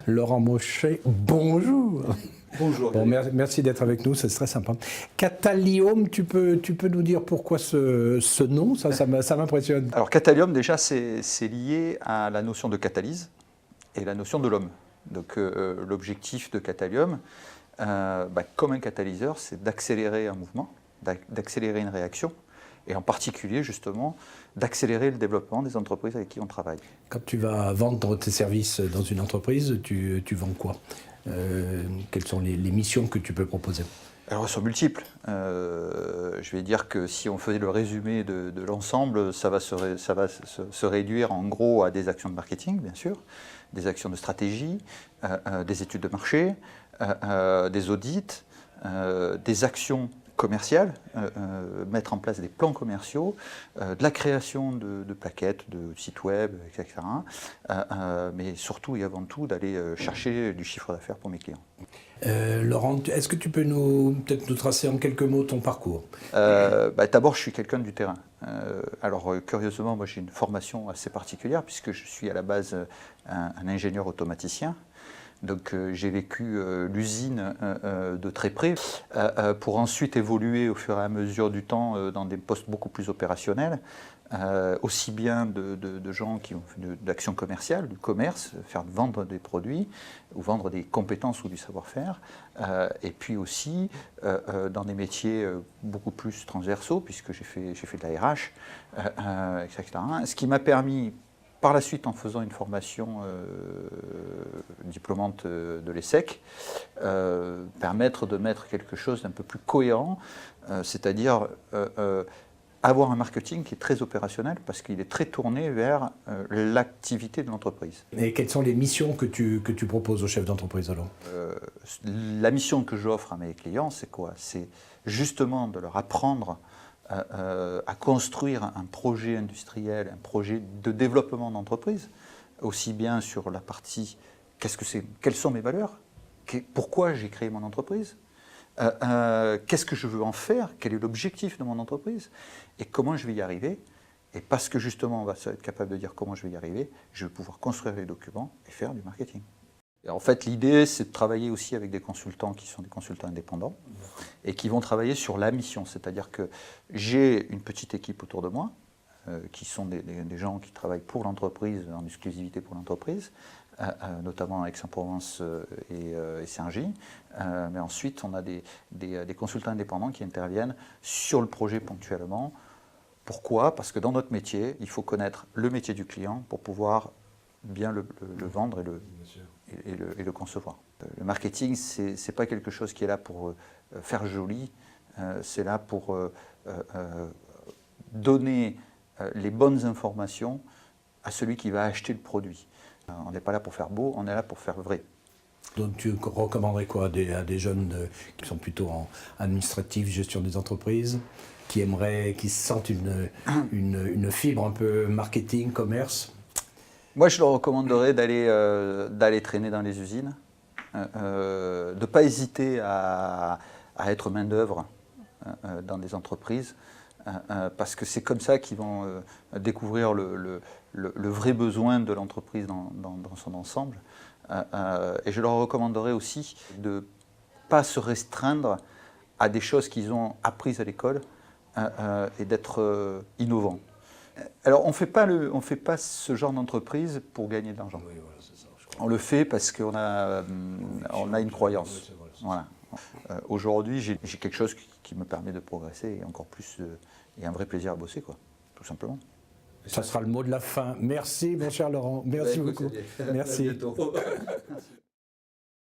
Laurent Mochet, bonjour. Bonjour. Bon, merci d'être avec nous, c'est très sympa. Catalyum, tu peux nous dire pourquoi ce nom? Ça m'impressionne. Alors Catalyum, déjà, c'est lié à la notion de catalyse et la notion de l'homme. Donc l'objectif de Catalyum, comme un catalyseur, c'est d'accélérer un mouvement, d'accélérer une réaction, et en particulier, justement, d'accélérer le développement des entreprises avec qui on travaille. Quand tu vas vendre tes services dans une entreprise, tu vends quoi? Quelles sont les missions que tu peux proposer? Alors, elles sont multiples. Je vais dire que si on faisait le résumé de l'ensemble, ça va se réduire en gros à des actions de marketing, bien sûr, des actions de stratégie, des études de marché, des audits, des actions commerciales, mettre en place des plans commerciaux, de la création de plaquettes, de sites web, etc. Mais surtout et avant tout d'aller chercher du chiffre d'affaires pour mes clients. Laurent, est-ce que tu peux peut-être nous tracer en quelques mots ton parcours? D'abord, je suis quelqu'un du terrain. Curieusement, moi j'ai une formation assez particulière puisque je suis à la base un ingénieur automaticien. Donc j'ai vécu l'usine de très près pour ensuite évoluer au fur et à mesure du temps dans des postes beaucoup plus opérationnels, aussi bien de gens qui ont fait de l'action commerciale, du commerce, vendre des produits ou vendre des compétences ou du savoir-faire, et puis aussi dans des métiers beaucoup plus transversaux puisque j'ai fait de la RH, etc. Ce qui m'a permis par la suite, en faisant une formation diplômante de l'ESSEC, permettre de mettre quelque chose d'un peu plus cohérent, c'est-à-dire avoir un marketing qui est très opérationnel parce qu'il est très tourné vers l'activité de l'entreprise. Et quelles sont les missions que tu proposes aux chefs d'entreprise alors? La mission que j'offre à mes clients, c'est quoi? C'est justement de leur apprendre à construire un projet industriel, un projet de développement d'entreprise, aussi bien sur la partie quelles sont mes valeurs, pourquoi j'ai créé mon entreprise, qu'est-ce que je veux en faire, quel est l'objectif de mon entreprise et comment je vais y arriver. Et parce que justement on va être capable de dire comment je vais y arriver, je vais pouvoir construire les documents et faire du marketing. Et en fait, l'idée, c'est de travailler aussi avec des consultants qui sont des consultants indépendants et qui vont travailler sur la mission. C'est-à-dire que j'ai une petite équipe autour de moi, qui sont des gens qui travaillent pour l'entreprise, en exclusivité pour l'entreprise, notamment Aix-en-Provence et Cergy. Mais ensuite, on a des consultants indépendants qui interviennent sur le projet ponctuellement. Pourquoi? Parce que dans notre métier, il faut connaître le métier du client pour pouvoir bien le vendre et le concevoir. Le marketing, ce n'est pas quelque chose qui est là pour faire joli, c'est là pour donner les bonnes informations à celui qui va acheter le produit. On n'est pas là pour faire beau, on est là pour faire vrai. Donc tu recommanderais quoi à des jeunes qui sont plutôt en administratif, gestion des entreprises, qui sentent une fibre un peu marketing, commerce? Moi, je leur recommanderais d'aller traîner dans les usines, de ne pas hésiter à être main-d'œuvre dans des entreprises, parce que c'est comme ça qu'ils vont découvrir le vrai besoin de l'entreprise dans son ensemble. Et je leur recommanderais aussi de ne pas se restreindre à des choses qu'ils ont apprises à l'école et d'être innovants. Alors, on ne fait pas ce genre d'entreprise pour gagner de l'argent. Oui, voilà, c'est ça, je crois. On le fait parce qu'on a une croyance. Voilà. Aujourd'hui, j'ai quelque chose qui me permet de progresser et encore plus, et un vrai plaisir à bosser, quoi, tout simplement. Ça sera le mot de la fin. Merci, mon cher Laurent. Merci beaucoup. Merci. Merci. À bientôt.